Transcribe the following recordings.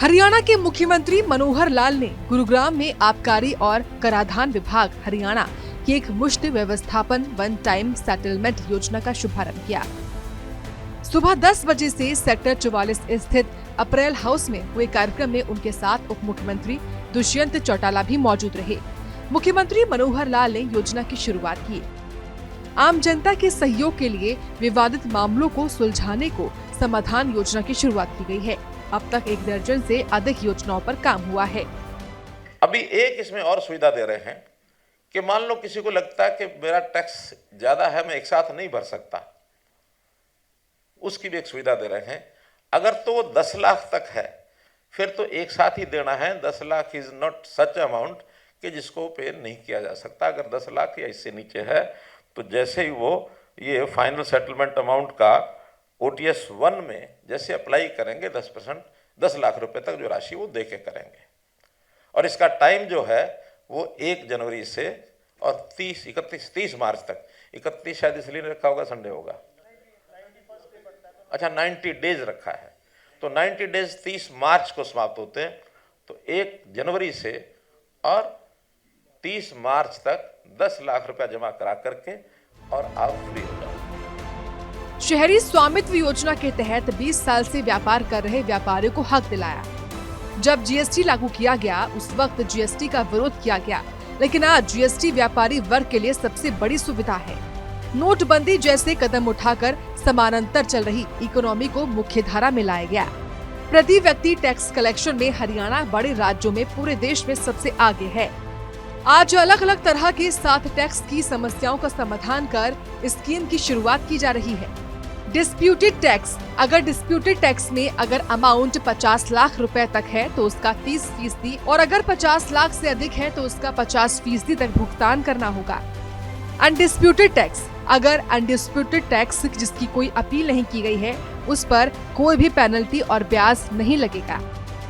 हरियाणा के मुख्यमंत्री मनोहर लाल ने गुरुग्राम में आबकारी और कराधान विभाग हरियाणा की एक मुश्त व्यवस्थापन वन टाइम सेटलमेंट योजना का शुभारंभ किया। सुबह 10 बजे से सेक्टर 44 स्थित अप्रैल हाउस में हुए कार्यक्रम में उनके साथ उप मुख्यमंत्री दुष्यंत चौटाला भी मौजूद रहे। मुख्यमंत्री मनोहर लाल ने योजना की शुरुआत की। आम जनता के सहयोग के लिए विवादित मामलों को सुलझाने को समाधान योजना की शुरुआत की गई है। अब तक 1 दर्जन से अधिक योजनाओं पर काम हुआ है। अभी एक इसमें और सुविधा दे रहे हैं कि मान लो किसी को लगता है कि मेरा टैक्स ज्यादा है, मैं एक साथ नहीं भर सकता, उसकी भी एक सुविधा दे रहे हैं। अगर तो वो 10 लाख तक है फिर तो एक साथ ही देना है। 10 lakh is not such amount कि जिसको पे नहीं किया जा सकता। अगर 10 लाख या इससे नीचे है तो जैसे ही वो ये फाइनल सेटलमेंट अमाउंट का OTS 1 में जैसे अप्लाई करेंगे 10%, 10 लाख रुपए तक जो राशि वो दे के करेंगे। और इसका टाइम जो है वो 1 जनवरी से और 30 मार्च तक। 31 शायद इसलिए रखा होगा, संडे होगा। अच्छा, 90 डेज रखा है, तो 90 डेज 30 मार्च को समाप्त होते हैं। तो 1 जनवरी से और 30 मार्च तक 10 लाख रुपया जमा करा करके और आप फ्री हो जाओ। शहरी स्वामित्व योजना के तहत 20 साल से व्यापार कर रहे व्यापारियों को हक दिलाया। जब GST लागू किया गया उस वक्त GST का विरोध किया गया, लेकिन आज GST व्यापारी वर्ग के लिए सबसे बड़ी सुविधा है। नोटबंदी जैसे कदम उठाकर समानांतर चल रही इकोनॉमी को मुख्य धारा में लाया गया। प्रति व्यक्ति टैक्स कलेक्शन में हरियाणा बड़े राज्यों में पूरे देश में सबसे आगे है। आज अलग अलग तरह के 7 टैक्स की समस्याओं का समाधान कर स्कीम की शुरुआत की जा रही है। डिस्प्यूटेड टैक्स, अगर डिस्प्यूटेड टैक्स में अगर अमाउंट 50 लाख रुपए तक है तो उसका 30% और अगर 50 लाख से अधिक है तो उसका 50% तक भुगतान करना होगा। अनडिस्प्यूटेड टैक्स, अगर अनडिस्प्यूटेड टैक्स जिसकी कोई अपील नहीं की गई है उस पर कोई भी पेनल्टी और ब्याज नहीं लगेगा।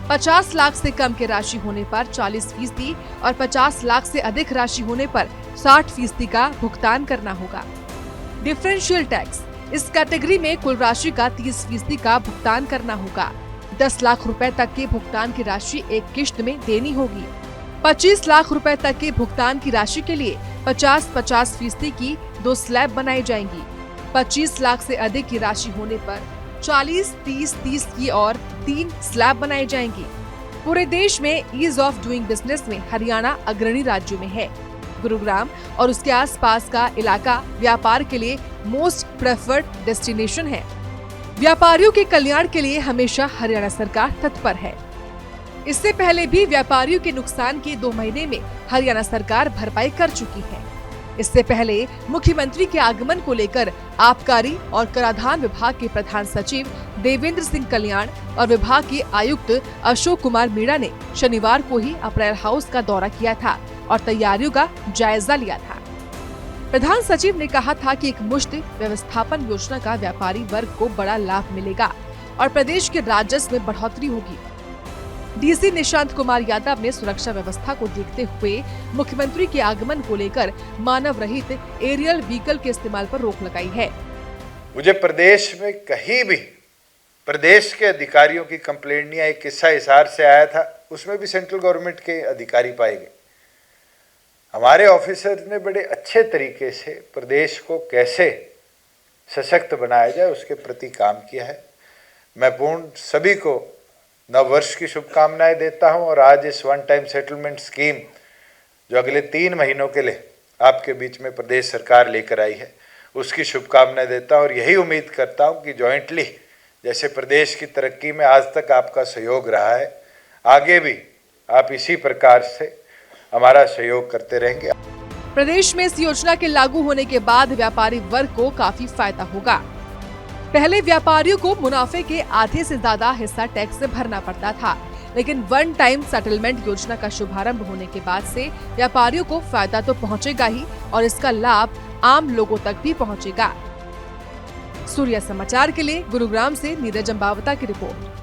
50 लाख से कम की राशि होने पर 40% और 50 लाख से अधिक राशि होने पर 60% का भुगतान करना होगा। डिफरेंशियल टैक्स, इस कैटेगरी में कुल राशि का 30% का भुगतान करना होगा। 10 लाख रुपए तक के भुगतान की राशि एक किश्त में देनी होगी। 25 लाख रुपए तक के भुगतान की राशि के लिए 50% की 2 स्लैब बनाई जाएंगी। 25 लाख से अधिक की राशि होने पर 40-30-30 की और 3 स्लैब बनाई जाएंगी। पूरे देश में ईज ऑफ डूइंग बिजनेस में हरियाणा अग्रणी राज्यों में है। गुरुग्राम और उसके आसपास का इलाका व्यापार के लिए मोस्ट प्रेफर्ड डेस्टिनेशन है। व्यापारियों के कल्याण के लिए हमेशा हरियाणा सरकार तत्पर है। इससे पहले भी व्यापारियों के नुकसान के 2 महीने में हरियाणा सरकार भरपाई कर चुकी है। इससे पहले मुख्यमंत्री के आगमन को लेकर आबकारी और कराधान विभाग के प्रधान सचिव देवेंद्र सिंह कल्याण और विभाग के आयुक्त अशोक कुमार मीणा ने शनिवार को ही अप्रैल हाउस का दौरा किया था और तैयारियों का जायजा लिया था। प्रधान सचिव ने कहा था कि एक मुश्त व्यवस्थापन योजना का व्यापारी वर्ग को बड़ा लाभ मिलेगा और प्रदेश के राजस्व में बढ़ोतरी होगी। DC निशांत कुमार यादव ने सुरक्षा व्यवस्था को देखते हुए मुख्यमंत्री के आगमन को लेकर मानव रहित एरियल व्हीकल के इस्तेमाल पर रोक लगाई है। मुझे प्रदेश में कहीं भी प्रदेश के अधिकारियों की कंप्लेंट नहीं आई। किस्सा हिसार से आया था, उसमें भी सेंट्रल गवर्नमेंट के अधिकारी पाए गए। हमारे ऑफिसर ने बड़े अच्छे तरीके से प्रदेश को कैसे सशक्त बनाया जाए उसके प्रति काम किया है। मैं पूर्ण सभी को नव वर्ष की शुभकामनाएं देता हूं और आज इस वन टाइम सेटलमेंट स्कीम जो अगले 3 महीनों के लिए आपके बीच में प्रदेश सरकार लेकर आई है उसकी शुभकामनाएं देता हूं और यही उम्मीद करता हूं कि जॉइंटली जैसे प्रदेश की तरक्की में आज तक आपका सहयोग रहा है, आगे भी आप इसी प्रकार से हमारा सहयोग करते रहेंगे। प्रदेश में इस योजना के लागू होने के बाद व्यापारी वर्ग को काफी फायदा होगा। पहले व्यापारियों को मुनाफे के आधे से ज्यादा हिस्सा टैक्स से भरना पड़ता था, लेकिन वन टाइम सेटलमेंट योजना का शुभारंभ होने के बाद से व्यापारियों को फायदा तो पहुंचेगा ही और इसका लाभ आम लोगों तक भी पहुंचेगा। सूर्या समाचार के लिए गुरुग्राम से नीरज अंबावता की रिपोर्ट।